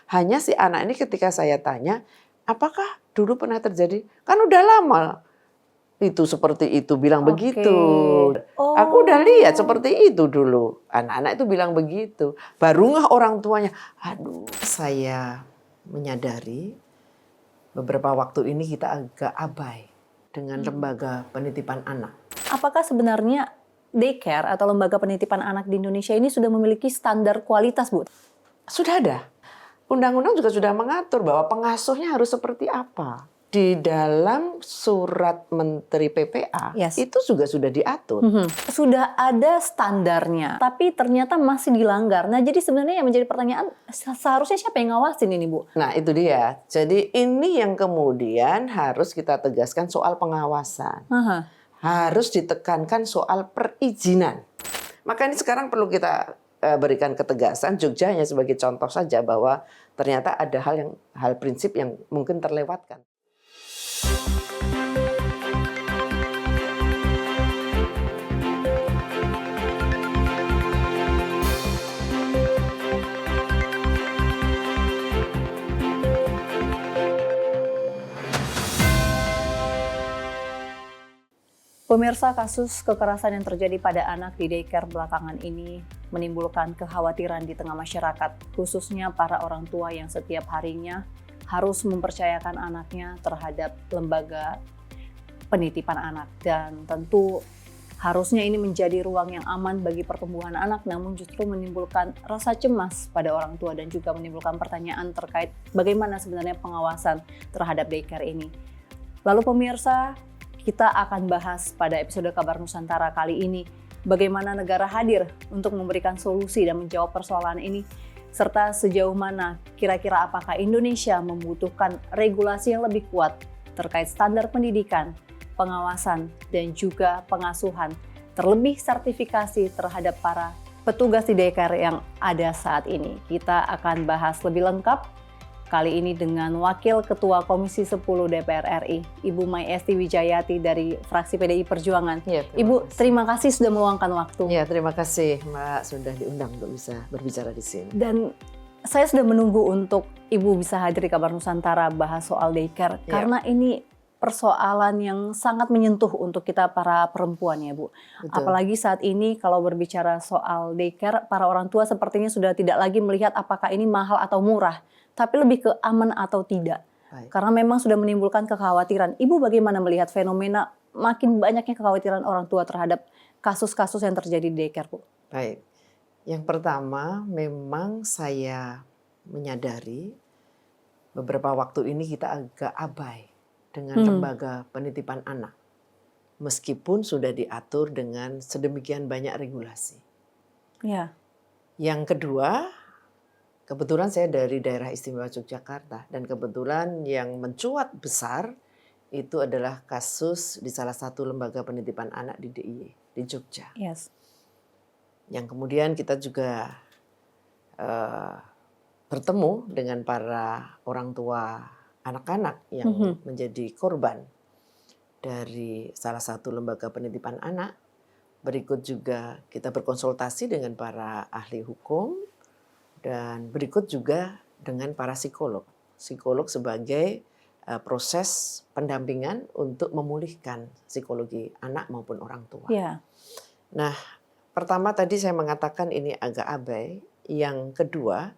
Hanya si anak ini ketika saya tanya, apakah dulu pernah terjadi? Kan udah lama itu seperti itu, bilang begitu. Aku udah lihat seperti itu dulu. Anak-anak itu bilang begitu. Baru ngeh orang tuanya, aduh, saya menyadari beberapa waktu ini kita agak abai dengan lembaga penitipan anak. Apakah sebenarnya daycare atau lembaga penitipan anak di Indonesia ini sudah memiliki standar kualitas, Bu? Sudah ada. Undang-undang juga sudah mengatur bahwa pengasuhnya harus seperti apa. Di dalam surat Menteri PPA itu juga sudah diatur. Sudah ada standarnya, tapi ternyata masih dilanggar. Nah, jadi sebenarnya yang menjadi pertanyaan, seharusnya siapa yang ngawasin ini, Bu? Nah, itu dia. Jadi ini yang kemudian harus kita tegaskan soal pengawasan. Harus ditekankan soal perizinan. Maka ini sekarang perlu kita berikan ketegasan. Jogja hanya sebagai contoh saja bahwa ternyata ada hal prinsip yang mungkin terlewatkan. Pemirsa, kasus kekerasan yang terjadi pada anak di daycare belakangan ini menimbulkan kekhawatiran di tengah masyarakat, khususnya para orang tua yang setiap harinya harus mempercayakan anaknya terhadap lembaga penitipan anak. Dan tentu harusnya ini menjadi ruang yang aman bagi pertumbuhan anak, namun justru menimbulkan rasa cemas pada orang tua dan juga menimbulkan pertanyaan terkait bagaimana sebenarnya pengawasan terhadap daycare ini. Lalu pemirsa, kita akan bahas pada episode Kabar Nusantara kali ini bagaimana negara hadir untuk memberikan solusi dan menjawab persoalan ini, serta sejauh mana kira-kira apakah Indonesia membutuhkan regulasi yang lebih kuat terkait standar pendidikan, pengawasan, dan juga pengasuhan, terlebih sertifikasi terhadap para petugas di daycare yang ada saat ini. Kita akan bahas lebih lengkap kali ini dengan Wakil Ketua Komisi 10 DPR RI, Ibu Mai Esti Wijayati dari fraksi PDI Perjuangan. Ya, terima kasih sudah meluangkan waktu. Ya, terima kasih Mbak sudah diundang untuk bisa berbicara di sini. Dan saya sudah menunggu untuk Ibu bisa hadir di Kabar Nusantara bahas soal daycare, karena ini persoalan yang sangat menyentuh untuk kita para perempuan ya, Bu. Betul. Apalagi saat ini kalau berbicara soal daycare, para orang tua sepertinya sudah tidak lagi melihat apakah ini mahal atau murah, tapi lebih ke aman atau tidak. Baik. Karena memang sudah menimbulkan kekhawatiran. Ibu bagaimana melihat fenomena makin banyaknya kekhawatiran orang tua terhadap kasus-kasus yang terjadi di daycare, Bu? Baik. Yang pertama, memang saya menyadari beberapa waktu ini kita agak abai dengan lembaga penitipan anak. Meskipun sudah diatur dengan sedemikian banyak regulasi. Ya. Yang kedua, kebetulan saya dari daerah istimewa Yogyakarta, dan kebetulan yang mencuat besar itu adalah kasus di salah satu lembaga penitipan anak di DIY, di Jogja. Yes. Yang kemudian kita juga bertemu dengan para orang tua anak-anak yang menjadi korban dari salah satu lembaga penitipan anak. Berikut juga kita berkonsultasi dengan para ahli hukum, dan berikut juga dengan para psikolog. Psikolog sebagai proses pendampingan untuk memulihkan psikologi anak maupun orang tua. Yeah. Nah, pertama tadi saya mengatakan ini agak abai. Yang kedua,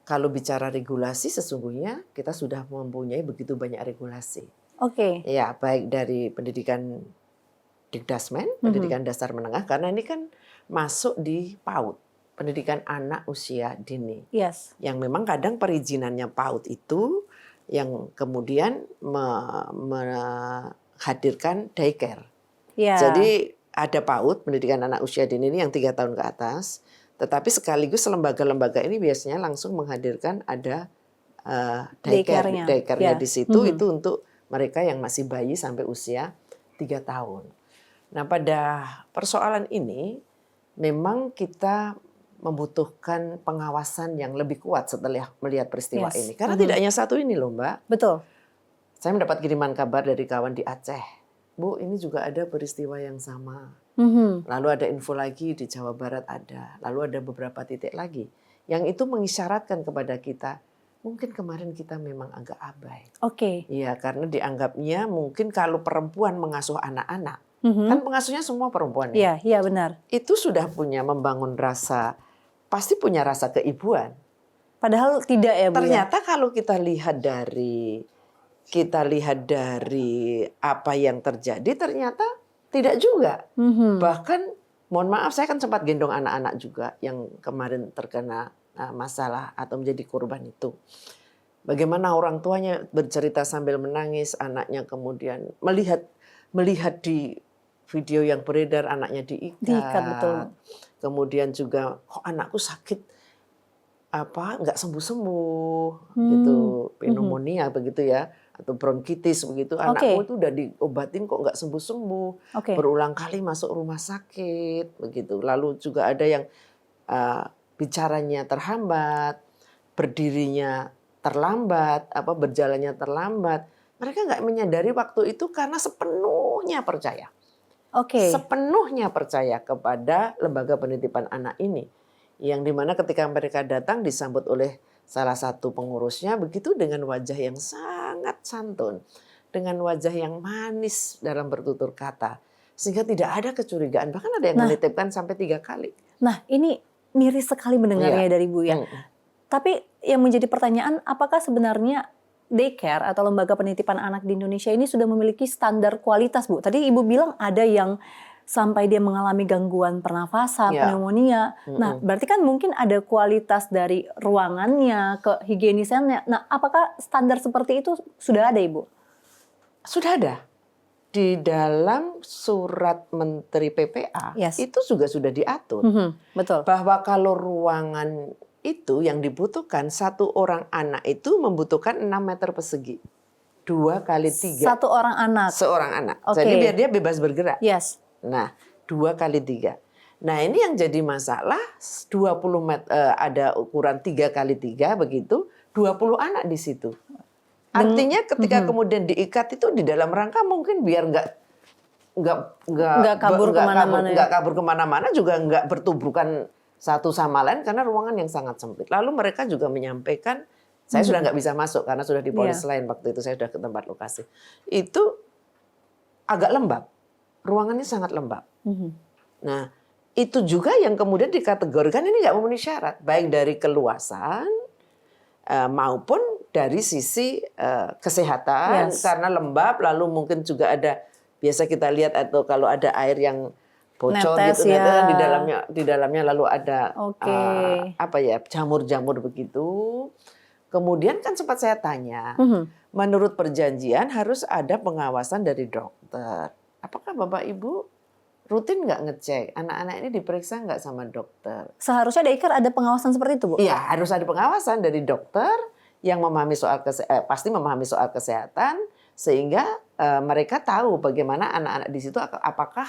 kalau bicara regulasi sesungguhnya kita sudah mempunyai begitu banyak regulasi. Oke. Ya, baik dari pendidikan Dikdasmen, pendidikan dasar menengah, karena ini kan masuk di PAUD. Pendidikan anak usia dini, yang memang kadang perizinannya PAUD itu yang kemudian menghadirkan daycare. Jadi ada PAUD, pendidikan anak usia dini ini yang 3 tahun ke atas, tetapi sekaligus lembaga-lembaga ini biasanya langsung menghadirkan ada daycare-nya di situ, itu untuk mereka yang masih bayi sampai usia 3 tahun. Nah, pada persoalan ini memang kita membutuhkan pengawasan yang lebih kuat setelah melihat peristiwa ini. Karena tidak hanya satu ini loh, Mbak. Betul. Saya mendapat kiriman kabar dari kawan di Aceh. Bu, ini juga ada peristiwa yang sama. Lalu ada info lagi di Jawa Barat ada. Lalu ada beberapa titik lagi. Yang itu mengisyaratkan kepada kita, mungkin kemarin kita memang agak abai. Oke. Iya, karena dianggapnya mungkin kalau perempuan mengasuh anak-anak, Mhm. kan pengasuhnya semua perempuan ya. Iya, iya benar. Itu sudah membangun rasa, pasti punya rasa keibuan. Padahal tidak ya, Bu ya? Ternyata kalau kita lihat dari apa yang terjadi, ternyata tidak juga. Mhm. Bahkan, mohon maaf, saya kan sempat gendong anak-anak juga yang kemarin terkena masalah atau menjadi korban itu. Bagaimana orang tuanya bercerita sambil menangis, anaknya kemudian melihat di video yang beredar anaknya diikat. Diikat, betul. Kemudian juga, kok anakku sakit, nggak sembuh-sembuh, gitu, pneumonia begitu ya, atau bronkitis begitu. Anakku itu udah diobatin kok nggak sembuh-sembuh, berulang kali masuk rumah sakit, begitu. Lalu juga ada yang bicaranya terhambat, berdirinya terlambat, berjalannya terlambat. Mereka nggak menyadari waktu itu karena sepenuhnya percaya. Sepenuhnya percaya kepada lembaga penitipan anak ini. Yang dimana ketika mereka datang disambut oleh salah satu pengurusnya begitu dengan wajah yang sangat santun. Dengan wajah yang manis dalam bertutur kata. Sehingga tidak ada kecurigaan. Bahkan ada yang menitipkan sampai 3 kali. Nah, ini miris sekali mendengarnya dari Bu ya. Tapi yang menjadi pertanyaan, apakah sebenarnya daycare atau lembaga penitipan anak di Indonesia ini sudah memiliki standar kualitas, Bu? Tadi Ibu bilang ada yang sampai dia mengalami gangguan pernafasan, pneumonia. Nah, berarti kan mungkin ada kualitas dari ruangannya, kehigienisannya. Nah, apakah standar seperti itu sudah ada, Ibu? Sudah ada. Di dalam surat Menteri PPA itu juga sudah diatur. Betul. Bahwa kalau ruangan itu yang dibutuhkan, satu orang anak itu membutuhkan 6 meter persegi. 2 kali 3. Satu orang anak? Seorang anak. Jadi biar dia bebas bergerak. Yes. Nah, 2 kali 3. Nah, ini yang jadi masalah, 20 meter, ada ukuran 3 kali 3 begitu, 20 anak di situ. Artinya ketika kemudian diikat itu di dalam rangka mungkin biar nggak kabur kemana-mana, juga nggak bertuburkan satu sama lain karena ruangan yang sangat sempit. Lalu mereka juga menyampaikan, saya sudah nggak bisa masuk karena sudah di polis lain waktu itu, saya sudah ke tempat lokasi. Itu agak lembab, ruangannya sangat lembab. Nah, itu juga yang kemudian dikategorikan ini nggak memenuhi syarat, baik dari keluasan maupun dari sisi kesehatan, karena lembab, lalu mungkin juga ada, biasa kita lihat atau kalau ada air yang bocor netes, gitu, di dalamnya lalu ada jamur-jamur begitu. Kemudian kan sempat saya tanya, menurut perjanjian harus ada pengawasan dari dokter. Apakah Bapak Ibu rutin nggak ngecek anak-anak ini diperiksa nggak sama dokter? Seharusnya daycare ada pengawasan seperti itu, Bu? Iya, harus ada pengawasan dari dokter yang memahami pasti memahami soal kesehatan, sehingga mereka tahu bagaimana anak-anak di situ apakah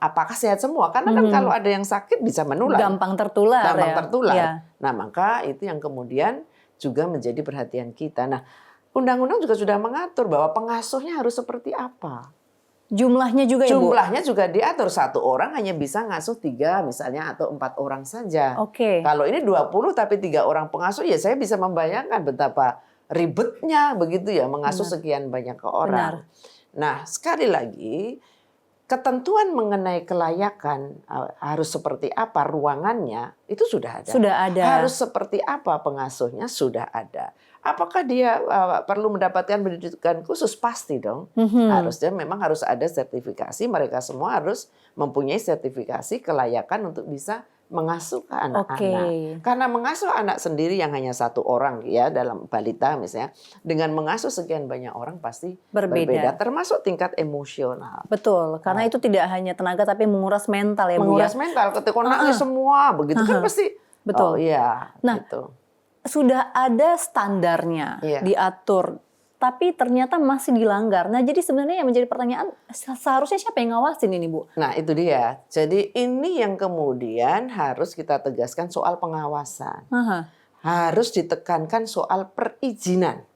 apakah sehat semua, karena kan kalau ada yang sakit bisa menular, gampang tertular. Ya. Nah, maka itu yang kemudian juga menjadi perhatian kita. Nah, undang-undang juga sudah mengatur bahwa pengasuhnya harus seperti apa. Jumlahnya juga, Ibu? Jumlahnya juga diatur, 1 orang hanya bisa ngasuh 3 misalnya atau 4 orang saja. Kalau ini 20 tapi 3 orang pengasuh, ya saya bisa membayangkan betapa ribetnya begitu ya mengasuh sekian banyak orang. Nah, sekali lagi ketentuan mengenai kelayakan harus seperti apa ruangannya itu sudah ada. Sudah ada. Harus seperti apa pengasuhnya sudah ada. Apakah dia perlu mendapatkan pendidikan khusus? Pasti dong. Harusnya memang harus ada sertifikasi. Mereka semua harus mempunyai sertifikasi kelayakan untuk bisa mengasuh ke anak-anak. Karena mengasuh anak sendiri yang hanya 1 orang ya dalam balita misalnya, dengan mengasuh sekian banyak orang pasti berbeda. Termasuk tingkat emosional. Betul, karena itu tidak hanya tenaga tapi menguras mental ya, Bu. Menguras mental, ketika nangis semua begitu kan pasti. Betul. Oh iya. Nah, gitu. Sudah ada standarnya diatur, tapi ternyata masih dilanggar. Nah, jadi sebenarnya yang menjadi pertanyaan, seharusnya siapa yang ngawasin ini, Bu? Nah, itu dia. Jadi ini yang kemudian harus kita tegaskan soal pengawasan. Harus ditekankan soal perizinan.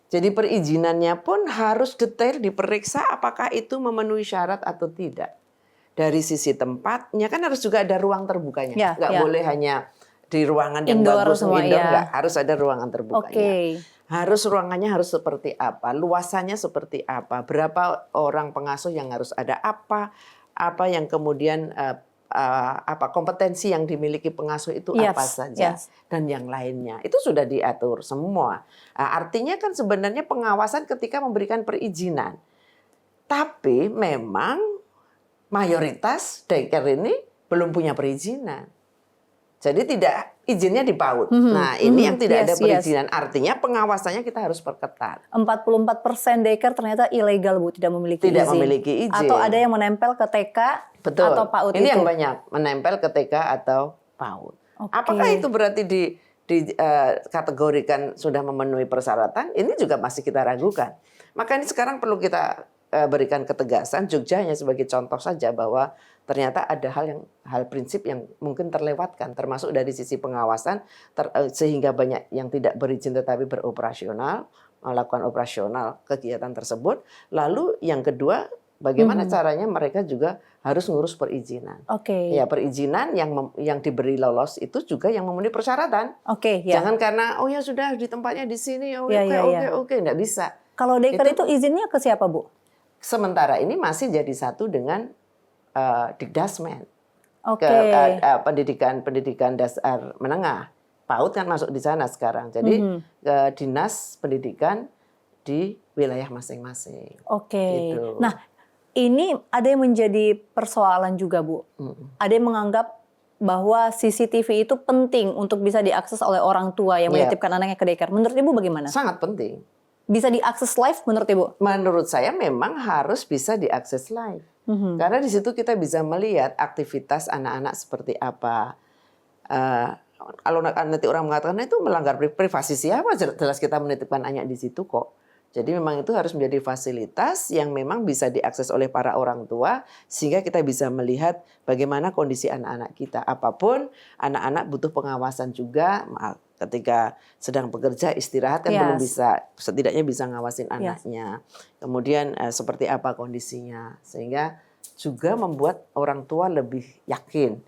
Jadi perizinannya pun harus detail diperiksa apakah itu memenuhi syarat atau tidak. Dari sisi tempatnya kan harus juga ada ruang terbukanya. Nggak boleh hanya di ruangan yang Indoor bagus, semua, indoor ya. enggak, harus ada ruangan terbukanya. Oke. Harus ruangannya harus seperti apa, luasannya seperti apa, berapa orang pengasuh yang harus ada, apa yang kemudian apa kompetensi yang dimiliki pengasuh itu apa saja, dan yang lainnya itu sudah diatur semua. Artinya kan sebenarnya pengawasan ketika memberikan perizinan, tapi memang mayoritas daycare ini belum punya perizinan. Jadi tidak izinnya di PAUD. Nah, ini yang tidak ada perizinan. Artinya pengawasannya kita harus perketat. 44% daycare ternyata ilegal, Bu, tidak memiliki izin. Tidak memiliki izin. Atau ada yang menempel ke TK atau PAUD ini itu. yang banyak menempel ke TK atau PAUD. Apakah itu berarti dikategorikan sudah memenuhi persyaratan? Ini juga masih kita ragukan. Maka ini sekarang perlu kita berikan ketegasan. Jogja hanya sebagai contoh saja bahwa ternyata ada hal prinsip yang mungkin terlewatkan, termasuk dari sisi pengawasan, sehingga banyak yang tidak berizin tetapi beroperasional, melakukan operasional kegiatan tersebut. Lalu yang kedua, bagaimana caranya mereka juga harus ngurus perizinan. Ya, perizinan yang diberi lolos itu juga yang memenuhi persyaratan. Jangan karena ya sudah di tempatnya di sini, oke, enggak bisa. Kalau daycare itu izinnya ke siapa, Bu? Sementara ini masih jadi satu dengan Dikdasmen, pendidikan dasar menengah, PAUD kan masuk di sana sekarang. Jadi dinas pendidikan di wilayah masing-masing. Gitu. Nah, ini ada yang menjadi persoalan juga, Bu. Ada yang menganggap bahwa CCTV itu penting untuk bisa diakses oleh orang tua yang menitipkan anaknya ke daycare. Menurut Ibu bagaimana? Sangat penting. Bisa diakses live menurut Ibu? Menurut saya memang harus bisa diakses live. Karena di situ kita bisa melihat aktivitas anak-anak seperti apa. Kalau nanti orang mengatakan itu melanggar privasi siapa, jelas kita menitipkan anak di situ kok. Jadi memang itu harus menjadi fasilitas yang memang bisa diakses oleh para orang tua sehingga kita bisa melihat bagaimana kondisi anak-anak kita. Apapun anak-anak butuh pengawasan juga. Ketika sedang bekerja istirahat kan belum bisa, setidaknya bisa ngawasin anaknya. Kemudian seperti apa kondisinya sehingga juga membuat orang tua lebih yakin.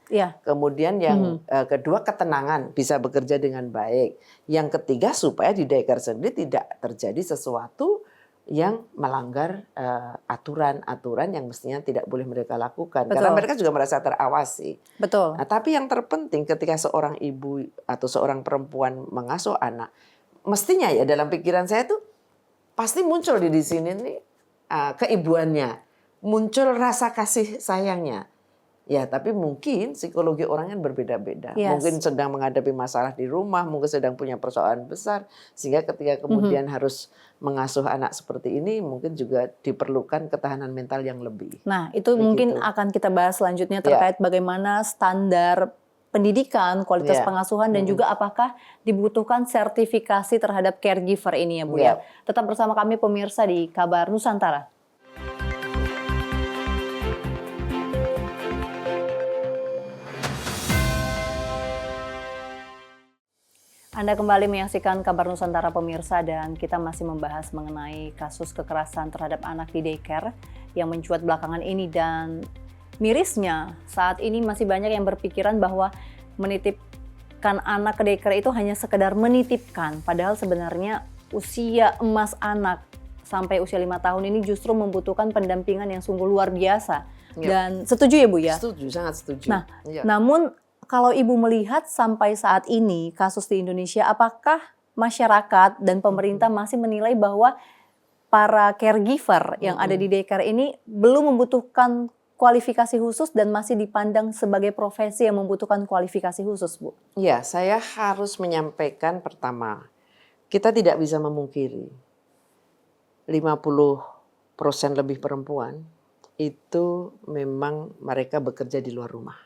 Kemudian yang kedua ketenangan, bisa bekerja dengan baik. Yang ketiga supaya di daycare sendiri tidak terjadi sesuatu yang melanggar aturan-aturan yang mestinya tidak boleh mereka lakukan. Karena mereka juga merasa terawasi. Nah, tapi yang terpenting ketika seorang ibu atau seorang perempuan mengasuh anak, mestinya ya dalam pikiran saya tuh pasti muncul di sini nih keibuannya, muncul rasa kasih sayangnya. Ya, tapi mungkin psikologi orang kan berbeda-beda. Mungkin sedang menghadapi masalah di rumah, mungkin sedang punya persoalan besar, sehingga ketika kemudian harus mengasuh anak seperti ini, mungkin juga diperlukan ketahanan mental yang lebih. Nah, itu mungkin akan kita bahas selanjutnya terkait bagaimana standar pendidikan, kualitas pengasuhan, dan juga apakah dibutuhkan sertifikasi terhadap caregiver ini ya, Bu ya. Tetap bersama kami pemirsa di Kabar Nusantara. Anda kembali menyaksikan Kabar Nusantara pemirsa, dan kita masih membahas mengenai kasus kekerasan terhadap anak di daycare yang mencuat belakangan ini. Dan mirisnya saat ini masih banyak yang berpikiran bahwa menitipkan anak ke daycare itu hanya sekedar menitipkan. Padahal sebenarnya usia emas anak sampai usia 5 tahun ini justru membutuhkan pendampingan yang sungguh luar biasa. Dan setuju ya Bu ya? Setuju, sangat setuju. Nah, namun kalau Ibu melihat sampai saat ini kasus di Indonesia, apakah masyarakat dan pemerintah masih menilai bahwa para caregiver yang ada di daycare ini belum membutuhkan kualifikasi khusus dan masih dipandang sebagai profesi yang membutuhkan kualifikasi khusus, Bu? Ya, saya harus menyampaikan pertama, kita tidak bisa memungkiri 50% lebih perempuan itu memang mereka bekerja di luar rumah.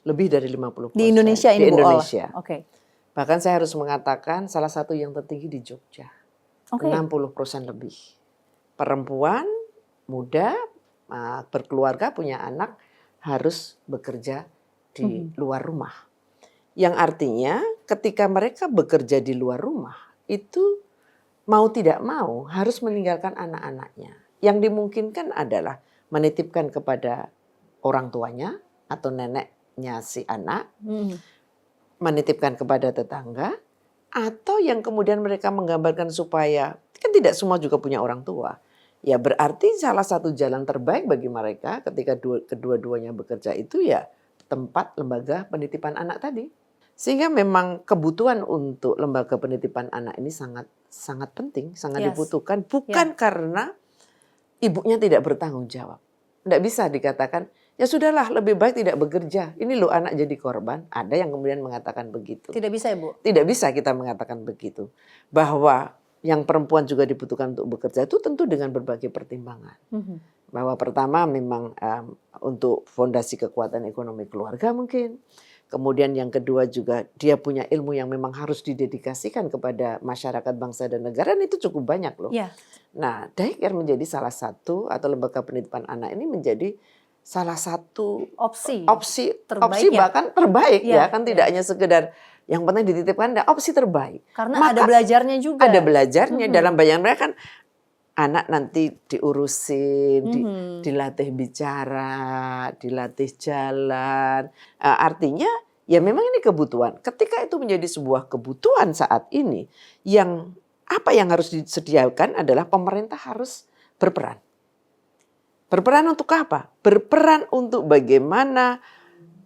Lebih dari 50%. Di Indonesia ini, di Indonesia. Oke. Bahkan saya harus mengatakan salah satu yang tertinggi di Jogja. 60% lebih. Perempuan, muda, berkeluarga, punya anak, harus bekerja di luar rumah. Yang artinya ketika mereka bekerja di luar rumah, itu mau tidak mau harus meninggalkan anak-anaknya. Yang dimungkinkan adalah menitipkan kepada orang tuanya atau neneknya si anak, menitipkan kepada tetangga, atau yang kemudian mereka menggambarkan supaya kan tidak semua juga punya orang tua. Ya berarti salah satu jalan terbaik bagi mereka ketika kedua-duanya bekerja itu ya tempat lembaga penitipan anak tadi. Sehingga memang kebutuhan untuk lembaga penitipan anak ini sangat sangat penting, sangat dibutuhkan. Bukan karena ibunya tidak bertanggung jawab. Tidak bisa dikatakan, ya sudahlah lebih baik tidak bekerja. Ini loh anak jadi korban. Ada yang kemudian mengatakan begitu. Tidak bisa, Ibu? Tidak bisa kita mengatakan begitu. Bahwa yang perempuan juga dibutuhkan untuk bekerja itu tentu dengan berbagai pertimbangan. Bahwa pertama memang untuk fondasi kekuatan ekonomi keluarga mungkin. Kemudian yang kedua juga dia punya ilmu yang memang harus didedikasikan kepada masyarakat, bangsa dan negara, dan itu cukup banyak loh. Nah, daycare menjadi salah satu atau lembaga penitipan anak ini menjadi salah satu opsi terbaik bahkan terbaik ya kan, tidak hanya sekedar yang penting dititipkan, ada opsi terbaik. Karena ada belajarnya juga. Ada belajarnya dalam bayangan mereka kan anak nanti diurusin, dilatih bicara, dilatih jalan. Artinya ya memang ini kebutuhan. Ketika itu menjadi sebuah kebutuhan saat ini, yang apa yang harus disediakan adalah pemerintah harus berperan. Berperan untuk apa? Berperan untuk bagaimana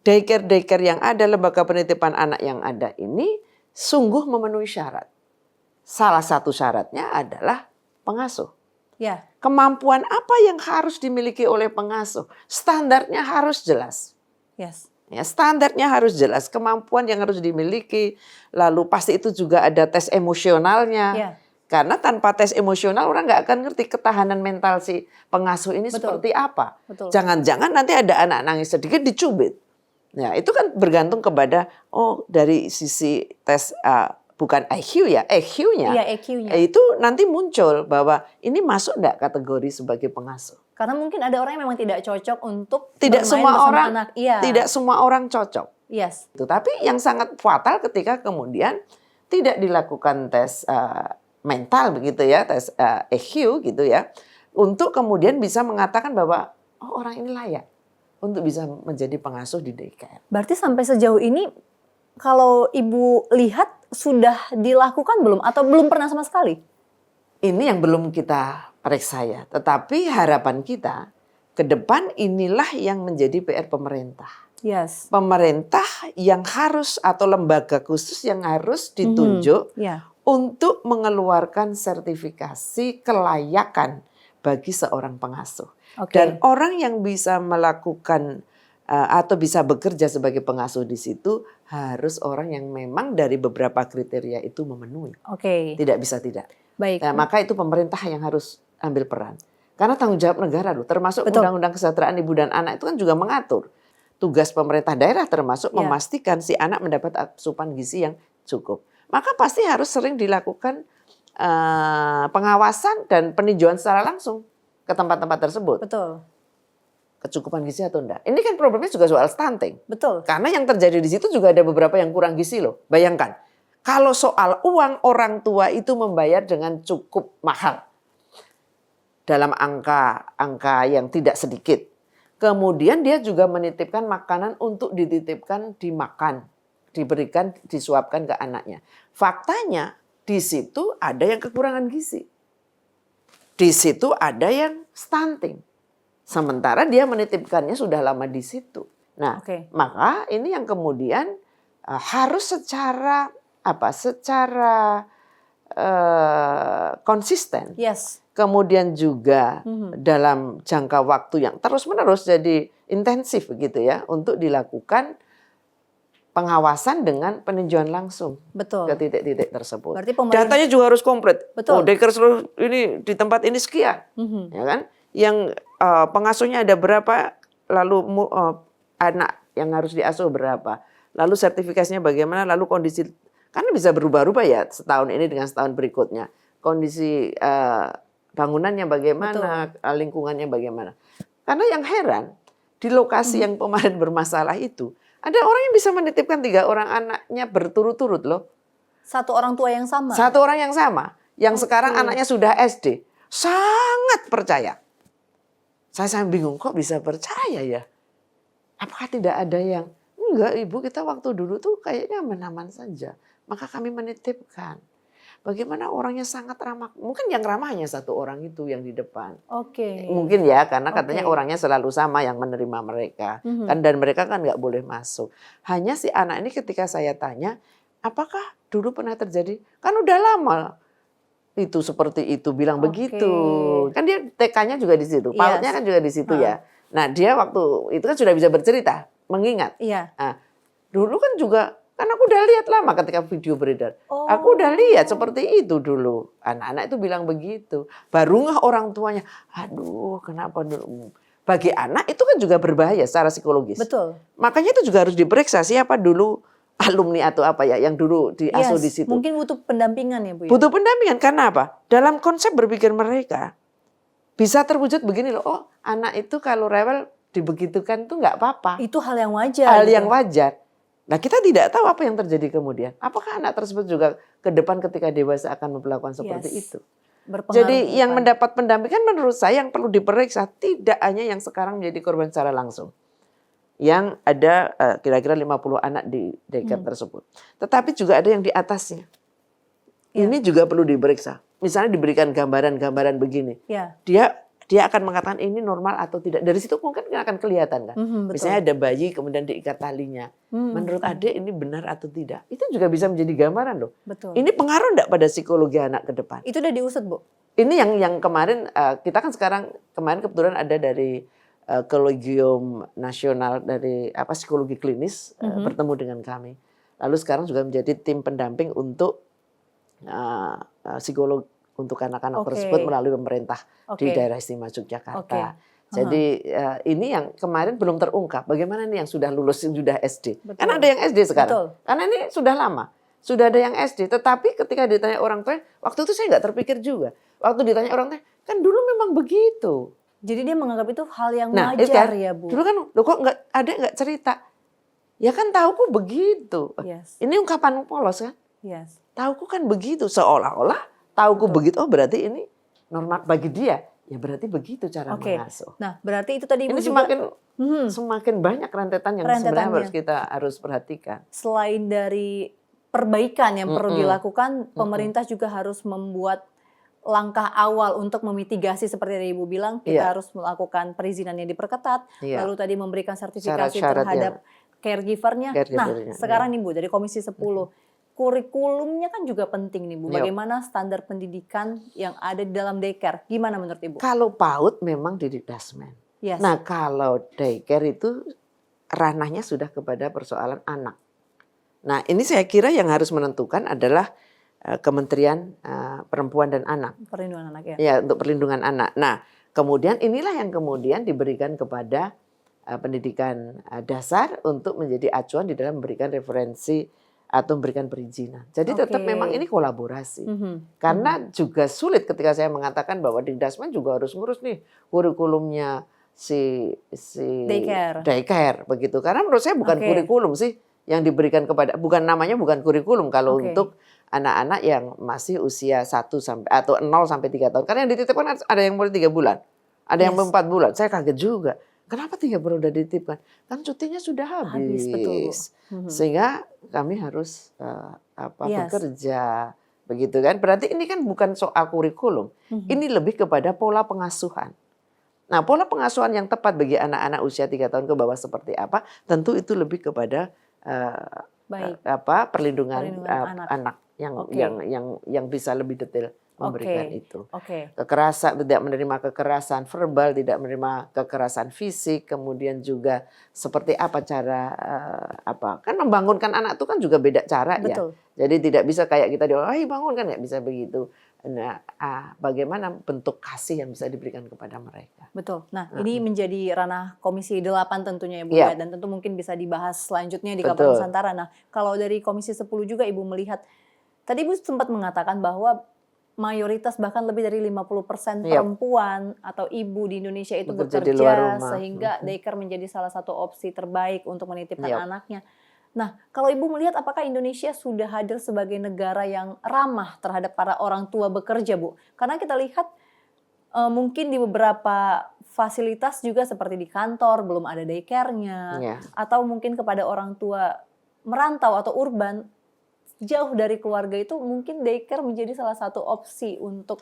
daycare yang ada, lembaga penitipan anak yang ada ini sungguh memenuhi syarat. Salah satu syaratnya adalah pengasuh. Kemampuan apa yang harus dimiliki oleh pengasuh? Standarnya harus jelas. Ya, standarnya harus jelas, kemampuan yang harus dimiliki. Lalu pasti itu juga ada tes emosionalnya. Karena tanpa tes emosional orang nggak akan ngerti ketahanan mental si pengasuh ini seperti apa. Jangan-jangan nanti ada anak nangis sedikit dicubit. Nah, itu kan bergantung kepada dari sisi tes bukan IQ ya, EQ-nya. Itu nanti muncul bahwa ini masuk enggak kategori sebagai pengasuh. Karena mungkin ada orang yang memang tidak cocok untuk tidak bermain semua bersama orang anak. Tidak semua orang cocok. Tapi yang sangat fatal ketika kemudian tidak dilakukan tes mental begitu ya, tes EQ gitu ya, untuk kemudian bisa mengatakan bahwa orang ini layak untuk bisa menjadi pengasuh di daycare. Berarti sampai sejauh ini kalau Ibu lihat sudah dilakukan belum atau belum pernah sama sekali? Ini yang belum kita periksa ya, tetapi harapan kita ke depan inilah yang menjadi PR pemerintah. Pemerintah yang harus atau lembaga khusus yang harus ditunjuk untuk mengeluarkan sertifikasi kelayakan bagi seorang pengasuh. Dan orang yang bisa melakukan atau bisa bekerja sebagai pengasuh di situ harus orang yang memang dari beberapa kriteria itu memenuhi. Tidak bisa tidak. Nah, maka itu pemerintah yang harus ambil peran. Karena tanggung jawab negara loh, termasuk Undang-Undang Kesejahteraan Ibu dan Anak itu kan juga mengatur. Tugas pemerintah daerah termasuk memastikan si anak mendapat asupan gizi yang cukup. Maka pasti harus sering dilakukan pengawasan dan peninjauan secara langsung ke tempat-tempat tersebut. Kecukupan gizi atau enggak. Ini kan problemnya juga soal stunting. Karena yang terjadi di situ juga ada beberapa yang kurang gizi loh. Bayangkan, kalau soal uang orang tua itu membayar dengan cukup mahal. Dalam angka yang tidak sedikit. Kemudian dia juga menitipkan makanan untuk dititipkan dimakan. Diberikan, disuapkan ke anaknya. Faktanya di situ ada yang kekurangan gizi. Di situ ada yang stunting. Sementara dia menitipkannya sudah lama di situ. Nah, maka ini yang kemudian harus secara konsisten. Kemudian juga dalam jangka waktu yang terus-menerus jadi intensif begitu ya untuk dilakukan pengawasan dengan peninjauan langsung ke titik-titik tersebut. Datanya juga harus komplit. Daycare seluruh ini di tempat ini sekian, ya kan? Yang pengasuhnya ada berapa, lalu anak yang harus diasuh berapa, lalu sertifikasinya bagaimana, lalu kondisi karena bisa berubah-ubah ya setahun ini dengan setahun berikutnya. Kondisi bangunannya bagaimana, lingkungannya bagaimana. Karena yang heran di lokasi yang kemarin bermasalah itu. Ada orang yang bisa menitipkan 3 orang anaknya berturut-turut loh. Satu orang tua yang sama? Satu orang yang sama. Yang sekarang anaknya sudah SD. Sangat percaya. Saya bingung kok bisa percaya ya. Apakah tidak ada yang enggak Ibu, kita waktu dulu tuh kayaknya aman-aman saja. Maka kami menitipkan. Bagaimana orangnya sangat ramah. Mungkin yang ramah hanya satu orang itu yang di depan. Oke. Mungkin ya, karena katanya Oke. orangnya selalu sama yang menerima mereka. Kan dan mereka kan nggak boleh masuk. Hanya si anak ini ketika saya tanya, apakah dulu pernah terjadi? Kan udah lama itu seperti itu, bilang begitu. Kan dia TK-nya juga di situ, PAUD-nya kan juga di situ ya. Nah dia waktu itu kan sudah bisa bercerita, mengingat. Iya. Nah, dulu kan juga, kan aku udah lihat lama ketika video beredar. Aku udah lihat seperti itu dulu. Anak-anak itu bilang begitu. Baru nggak orang tuanya, aduh kenapa dulu. Bagi anak itu kan juga berbahaya secara psikologis. Betul. Makanya itu juga harus diperiksa siapa dulu alumni atau apa ya yang dulu diasuh di situ. Mungkin butuh pendampingan ya Bu ya? Butuh pendampingan, karena apa? Dalam konsep berpikir mereka, bisa terwujud begini loh, oh anak itu kalau rewel dibegitukan tuh nggak apa-apa. Itu hal yang wajar. Hal gitu. yang wajar. Nah kita tidak tahu apa yang terjadi kemudian. Apakah anak tersebut juga ke depan ketika dewasa akan melakukan seperti itu. Berpengaruh Jadi ke yang depan. mendapat pendampingan menurut saya yang perlu diperiksa tidak hanya yang sekarang menjadi korban secara langsung. Yang ada kira-kira 50 anak di daycare tersebut. Tetapi juga ada yang di atasnya. Ini juga perlu diperiksa. Misalnya diberikan gambaran-gambaran begini. Ya. Dia akan mengatakan ini normal atau tidak. Dari situ mungkin akan kelihatan kan. Betul. Misalnya ada bayi kemudian diikat talinya. Menurut adik ini benar atau tidak. Itu juga bisa menjadi gambaran loh. Betul. Ini pengaruh enggak pada psikologi anak ke depan. Itu udah diusut Bu? Ini yang kemarin, kita kan sekarang, kemarin kebetulan ada dari Kolegium Nasional dari Psikologi Klinis bertemu dengan kami. Lalu sekarang juga menjadi tim pendamping untuk psikolog untuk anak-anak tersebut melalui pemerintah di daerah istimewa Yogyakarta. Jadi ini yang kemarin belum terungkap. Bagaimana nih yang sudah lulus, yang sudah SD? Betul. Kan ada yang SD sekarang. Betul. Karena ini sudah lama. Sudah ada yang SD. Tetapi ketika ditanya orang tua, waktu itu saya nggak terpikir juga. Waktu ditanya orang tua, kan dulu memang begitu. Jadi dia menganggap itu hal yang wajar ya Bu? Dulu kan, loh kok nggak cerita? Ya kan tauku begitu. Ini ungkapan polos kan? Tauku kan begitu. Seolah-olah tauku begitu. Oh berarti ini normal bagi dia. Ya berarti begitu cara mengasuh. Nah berarti itu tadi Ibu ini juga semakin banyak rentetan yang sebenarnya harus perhatikan. Selain dari perbaikan yang perlu dilakukan, pemerintah juga harus membuat langkah awal untuk memitigasi seperti yang Ibu bilang, kita harus melakukan perizinan yang diperketat, lalu tadi memberikan sertifikasi terhadap caregiver-nya. Nah sekarang nih Bu, dari Komisi 10, kurikulumnya kan juga penting nih Bu. Bagaimana standar pendidikan yang ada di dalam daycare? Gimana menurut Ibu? Kalau PAUD memang di Dikdasmen. Nah kalau daycare itu ranahnya sudah kepada persoalan anak. Nah ini saya kira yang harus menentukan adalah Kementerian Perempuan dan Anak. Perlindungan anak ya. Ya untuk perlindungan anak. Nah kemudian inilah yang kemudian diberikan kepada pendidikan dasar untuk menjadi acuan di dalam memberikan referensi atau memberikan perizinan. Jadi tetap memang ini kolaborasi. Karena juga sulit ketika saya mengatakan bahwa Dikdasmen juga harus ngurus nih kurikulumnya si daycare begitu. Karena menurut saya bukan kurikulum sih yang diberikan kepada, namanya bukan kurikulum kalau untuk anak-anak yang masih usia 1 sampai atau 0 sampai 3 tahun. Karena yang dititipkan ada yang mulai 3 bulan, ada yang 4 bulan. Saya kaget juga. Kenapa 3 bulan udah dititipkan? Kan cutinya sudah habis. Betul. Sehingga kami harus bekerja begitu kan. Berarti ini kan bukan soal kurikulum. Ini lebih kepada pola pengasuhan. Nah, pola pengasuhan yang tepat bagi anak-anak usia 3 tahun ke bawah seperti apa? Tentu itu lebih kepada perlindungan anak yang bisa lebih detail memberikan itu. Kekerasan, tidak menerima kekerasan verbal, tidak menerima kekerasan fisik, kemudian juga seperti apa cara kan membangunkan anak itu kan juga beda cara. Betul. Ya. Jadi tidak bisa kayak kita bangun kan nggak bisa begitu. Nah, bagaimana bentuk kasih yang bisa diberikan kepada mereka. Betul. Nah, ini menjadi ranah Komisi 8 tentunya ya Bu ya, dan tentu mungkin bisa dibahas selanjutnya di Kabupaten Nusantara. Nah, kalau dari Komisi 10 juga Ibu melihat, tadi Ibu sempat mengatakan bahwa mayoritas bahkan lebih dari 50% perempuan atau ibu di Indonesia itu bekerja sehingga daycare menjadi salah satu opsi terbaik untuk menitipkan anaknya. Nah, kalau Ibu melihat apakah Indonesia sudah hadir sebagai negara yang ramah terhadap para orang tua bekerja, Bu? Karena kita lihat mungkin di beberapa fasilitas juga seperti di kantor belum ada daycare-nya, Ya. atau mungkin kepada orang tua merantau atau urban jauh dari keluarga itu mungkin daycare menjadi salah satu opsi untuk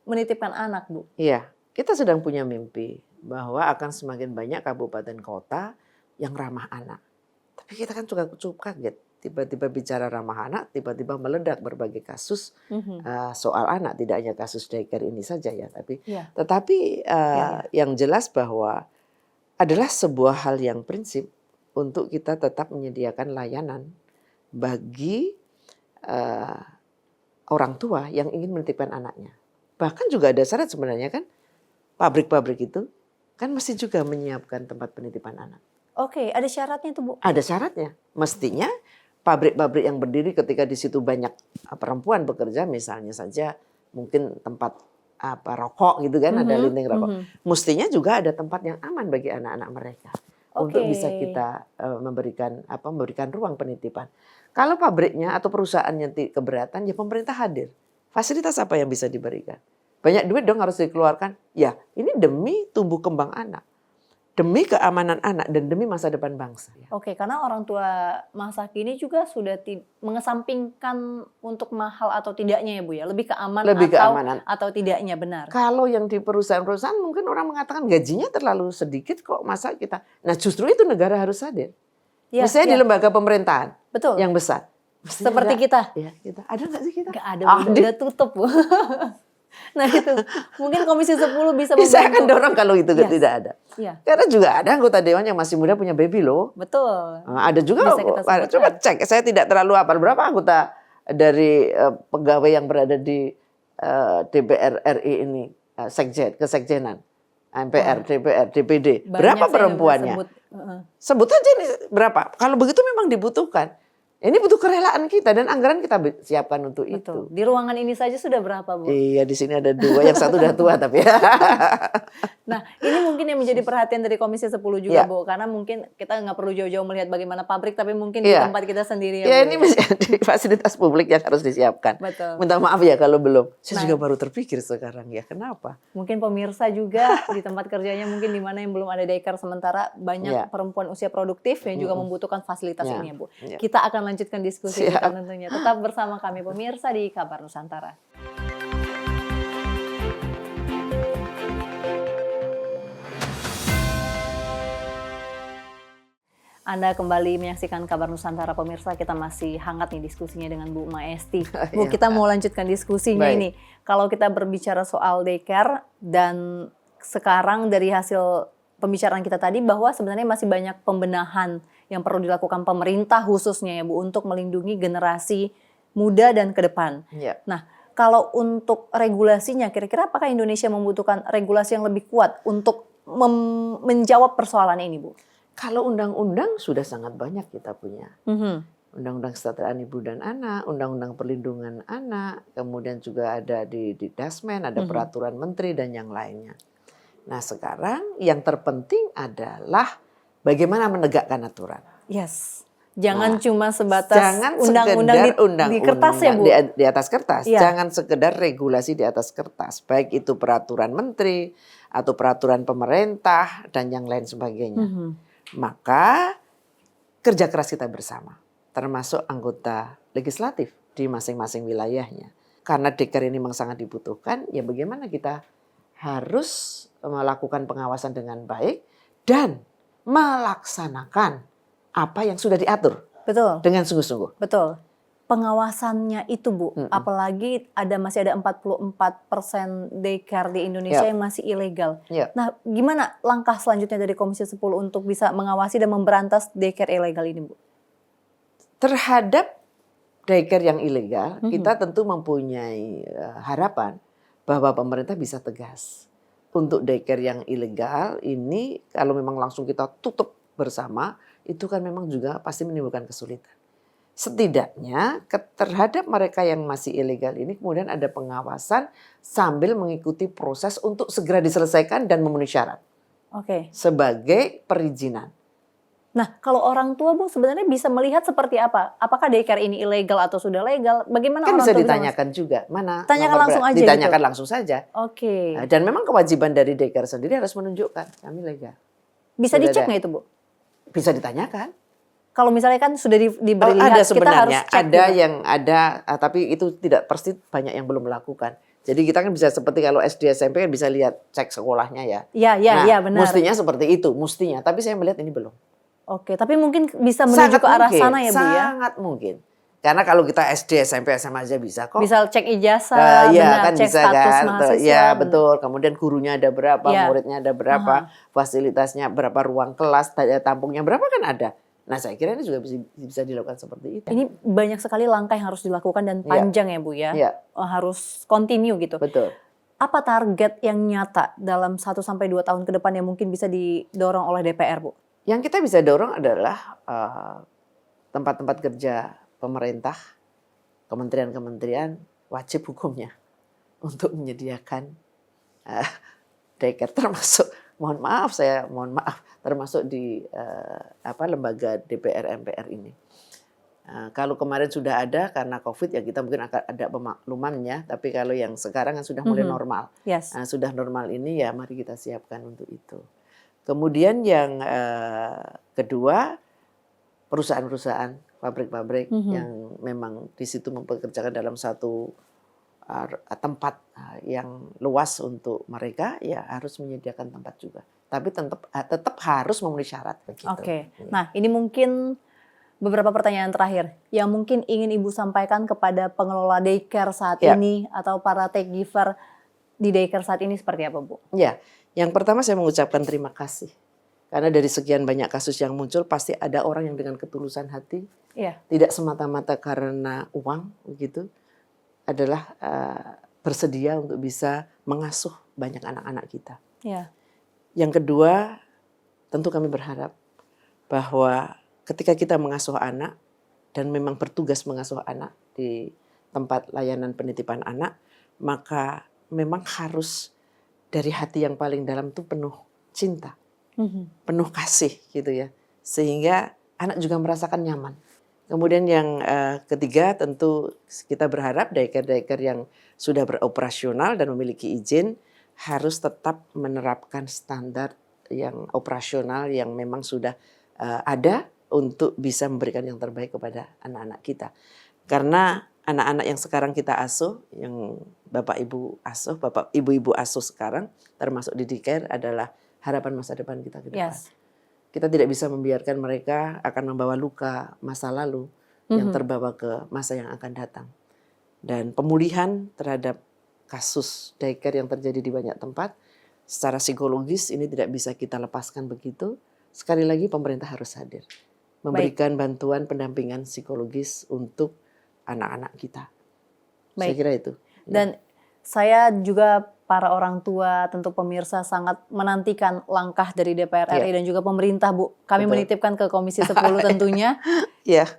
menitipkan anak, Bu. Iya, kita sedang punya mimpi bahwa akan semakin banyak kabupaten kota yang ramah anak. Tapi kita kan juga cukup kaget. Tiba-tiba bicara ramah anak, tiba-tiba meledak berbagai kasus soal anak. Tidak hanya kasus daycare ini saja ya, tetapi yang jelas bahwa adalah sebuah hal yang prinsip untuk kita tetap menyediakan layanan bagi orang tua yang ingin menitipkan anaknya. Bahkan juga ada syarat sebenarnya kan, pabrik-pabrik itu kan mesti juga menyiapkan tempat penitipan anak. Oke, ada syaratnya tuh, Bu? Ada syaratnya. Mestinya pabrik-pabrik yang berdiri ketika di situ banyak perempuan bekerja, misalnya saja mungkin tempat rokok gitu kan, ada linting rokok. Mestinya juga ada tempat yang aman bagi anak-anak mereka untuk bisa kita memberikan ruang penitipan. Kalau pabriknya atau perusahaannya keberatan, ya pemerintah hadir. Fasilitas apa yang bisa diberikan? Banyak duit dong harus dikeluarkan. Ya, ini demi tumbuh kembang anak, demi keamanan anak, dan demi masa depan bangsa. Oke, karena orang tua masa kini juga sudah mengesampingkan untuk mahal atau tidaknya ya, Bu ya, lebih keamanan atau tidaknya, benar. Kalau yang di perusahaan-perusahaan mungkin orang mengatakan gajinya terlalu sedikit kok, masa kita. Nah, justru itu negara harus hadir. Misalnya di lembaga pemerintahan yang besar. Seperti kita. Ya, kita. Ada nggak sih kita? Nggak ada, udah tutup, Bu. Nah itu, mungkin Komisi 10 bisa membantu. Saya akan dorong kalau itu tidak ada. Karena juga ada anggota dewan yang masih muda punya baby loh. Betul. Ada juga, coba cek. Saya tidak terlalu hafal berapa anggota dari pegawai yang berada di DPR RI ini, kesekjenan, MPR, DPR, DPD. Berapa perempuannya? Sebut aja nih berapa. Kalau begitu memang dibutuhkan. Ini butuh kerelaan kita dan anggaran kita siapkan untuk itu. Di ruangan ini saja sudah berapa, Bu? Iya, di sini ada 2, yang satu udah tua tapi. Nah, ini mungkin yang menjadi perhatian dari Komisi 10 juga, Bu. Karena mungkin kita nggak perlu jauh-jauh melihat bagaimana pabrik, tapi mungkin di tempat kita sendiri. Ya, ini di fasilitas publik yang harus disiapkan. Betul. Minta maaf ya kalau belum. Saya juga baru terpikir sekarang ya, kenapa? Mungkin pemirsa juga di tempat kerjanya mungkin di mana yang belum ada daycare sementara banyak perempuan usia produktif yang juga membutuhkan fasilitas ini ya, Bu. Kita akan lanjutkan diskusi kita tentunya. Tetap bersama kami pemirsa di Kabar Nusantara. Anda kembali menyaksikan Kabar Nusantara pemirsa, kita masih hangat nih diskusinya dengan Bu Maesti. Bu, kita mau lanjutkan diskusinya ini. Kalau kita berbicara soal daycare dan sekarang dari hasil pembicaraan kita tadi bahwa sebenarnya masih banyak pembenahan yang perlu dilakukan pemerintah khususnya ya Bu untuk melindungi generasi muda dan ke depan. Nah, kalau untuk regulasinya kira-kira apakah Indonesia membutuhkan regulasi yang lebih kuat untuk menjawab persoalan ini, Bu? Kalau undang-undang sudah sangat banyak kita punya. Undang-undang Kesetaraan Ibu dan Anak, Undang-undang Perlindungan Anak, kemudian juga ada di Dasmen, ada peraturan menteri dan yang lainnya. Nah, sekarang yang terpenting adalah bagaimana menegakkan aturan. Jangan cuma sebatas undang-undang di kertas ya, Bu. Di atas kertas. Jangan sekedar regulasi di atas kertas. Baik itu peraturan menteri atau peraturan pemerintah dan yang lain sebagainya. Maka kerja keras kita bersama, termasuk anggota legislatif di masing-masing wilayahnya. Karena daycare ini memang sangat dibutuhkan, ya bagaimana kita harus melakukan pengawasan dengan baik dan melaksanakan apa yang sudah diatur. Betul. Dengan sungguh-sungguh. Betul. Pengawasannya itu, Bu, apalagi masih ada 44% daycare di Indonesia yang masih ilegal. Nah, gimana langkah selanjutnya dari Komisi 10 untuk bisa mengawasi dan memberantas daycare ilegal ini, Bu? Terhadap daycare yang ilegal, kita tentu mempunyai harapan bahwa pemerintah bisa tegas. Untuk daycare yang ilegal ini, kalau memang langsung kita tutup bersama, itu kan memang juga pasti menimbulkan kesulitan. Setidaknya terhadap mereka yang masih ilegal ini kemudian ada pengawasan sambil mengikuti proses untuk segera diselesaikan dan memenuhi syarat. Sebagai perizinan. Nah, kalau orang tua Bu sebenarnya bisa melihat seperti apa? Apakah daycare ini ilegal atau sudah legal? Bagaimana Kan orang bisa tua ditanyakan juga, mana Tanyakan nomor langsung aja gitu? ditanyakan langsung saja. Oke. Dan memang kewajiban dari daycare sendiri harus menunjukkan kami legal. Bisa Sudah dicek ada. nggak itu Bu? Bisa ditanyakan. Kalau misalnya kan sudah diberi Ada lihat, kita harus sebenarnya, cek ada gitu. yang ada, tapi itu tidak pasti, banyak yang belum melakukan. Jadi kita kan bisa seperti kalau SD SMP kan bisa lihat cek sekolahnya ya. Iya, benar. Mestinya seperti itu, mestinya. Tapi saya melihat ini belum. Oke, tapi mungkin bisa menuju ke arah sana ya Bu ya? Sangat mungkin. Karena kalau kita SD, SMP, SMA aja bisa kok. Bisa cek ijazah, Iya benar, kan cek bisa status kan. mahasiswa. Ya benar. betul. Kemudian gurunya ada berapa, Iya. muridnya ada berapa, fasilitasnya berapa, ruang kelas, daya tampungnya berapa kan ada. Nah saya kira ini juga bisa dilakukan seperti itu. Ini banyak sekali langkah yang harus dilakukan dan panjang ya Bu ya? Iya. Harus continue gitu. Betul. Apa target yang nyata dalam 1-2 tahun ke depan yang mungkin bisa didorong oleh DPR Bu? Yang kita bisa dorong adalah tempat-tempat kerja pemerintah, kementerian-kementerian wajib hukumnya untuk menyediakan daycare, termasuk mohon maaf termasuk di lembaga DPR MPR ini. Kalau kemarin sudah ada karena COVID ya kita mungkin akan ada pemaklumannya, tapi kalau yang sekarang kan sudah mulai normal. Yes. Sudah normal ini ya mari kita siapkan untuk itu. Kemudian yang kedua, perusahaan-perusahaan, pabrik-pabrik yang memang di situ mempekerjakan dalam satu tempat yang luas untuk mereka, ya harus menyediakan tempat juga. Tapi tetap harus memenuhi syarat. Oke. Nah ini mungkin beberapa pertanyaan terakhir yang mungkin ingin Ibu sampaikan kepada pengelola daycare saat ini atau para caregiver di daycare saat ini seperti apa Bu? Ya. Yang pertama saya mengucapkan terima kasih. Karena dari sekian banyak kasus yang muncul pasti ada orang yang dengan ketulusan hati, tidak semata-mata karena uang begitu, adalah bersedia untuk bisa mengasuh banyak anak-anak kita. Yang kedua, tentu kami berharap bahwa ketika kita mengasuh anak dan memang bertugas mengasuh anak di tempat layanan penitipan anak, maka memang harus dari hati yang paling dalam itu penuh cinta, penuh kasih gitu ya. Sehingga anak juga merasakan nyaman. Kemudian yang ketiga tentu kita berharap daycare-daycare yang sudah beroperasional dan memiliki izin harus tetap menerapkan standar yang operasional yang memang sudah ada untuk bisa memberikan yang terbaik kepada anak-anak kita. Karena anak-anak yang sekarang kita asuh, yang Bapak Ibu asuh, Bapak Ibu-ibu asuh sekarang, termasuk di daycare adalah harapan masa depan kita ke depan. Kita tidak bisa membiarkan mereka akan membawa luka masa lalu yang terbawa ke masa yang akan datang. Dan pemulihan terhadap kasus daycare yang terjadi di banyak tempat, secara psikologis ini tidak bisa kita lepaskan begitu. Sekali lagi pemerintah harus hadir. Memberikan bantuan pendampingan psikologis untuk anak-anak kita. Saya kira itu. Dan saya juga para orang tua, tentu pemirsa sangat menantikan langkah dari DPR RI dan juga pemerintah Bu. Kami menitipkan ke Komisi 10 tentunya.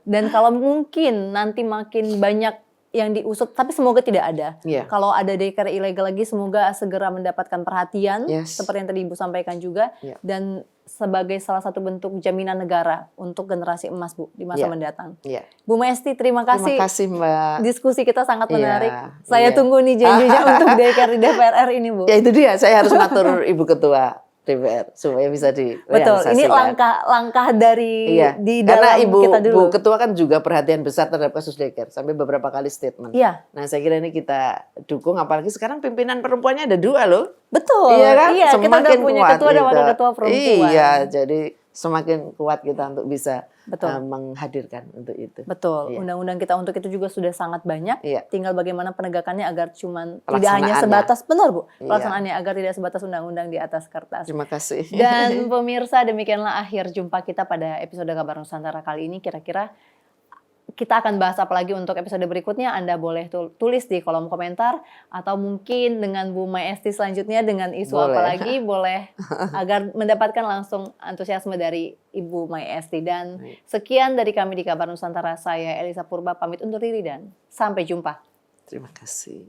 Dan kalau mungkin nanti makin banyak yang diusut, tapi semoga tidak ada. Kalau ada daycare ilegal lagi, semoga segera mendapatkan perhatian, seperti yang tadi Ibu sampaikan juga. Dan sebagai salah satu bentuk jaminan negara untuk generasi emas Bu di masa mendatang. Bu Maesti, terima kasih. Terima kasih Mbak. Diskusi kita sangat menarik. Saya tunggu nih janjinya untuk daycare di DPR ini Bu. Ya itu dia, saya harus ngatur Ibu Ketua DPR supaya bisa direalisasikan. Betul, ini langkah di dalam karena kita dulu. Ibu Ketua kan juga perhatian besar terhadap kasus daycare sampai beberapa kali statement. Nah saya kira ini kita dukung, apalagi sekarang pimpinan perempuannya ada 2 loh. Betul. Iya kan? Kita udah punya ketua dan wakil ketua perempuan. Iya, jadi semakin kuat kita untuk bisa menghadirkan untuk itu. Betul. Undang-undang kita untuk itu juga sudah sangat banyak. Tinggal bagaimana penegakannya agar tidak hanya sebatas, benar Bu, pelaksanaannya agar tidak sebatas undang-undang di atas kertas. Terima kasih. Dan pemirsa, demikianlah akhir jumpa kita pada episode Kabar Nusantara kali ini. Kira-kira kita akan bahas apa lagi untuk episode berikutnya. Anda boleh tulis di kolom komentar, atau mungkin dengan Bu Maesti selanjutnya dengan isu apa lagi boleh, agar mendapatkan langsung antusiasme dari Ibu Maesti. Dan sekian dari kami di Kabar Nusantara. Saya Elisa Purba pamit undur diri dan sampai jumpa. Terima kasih.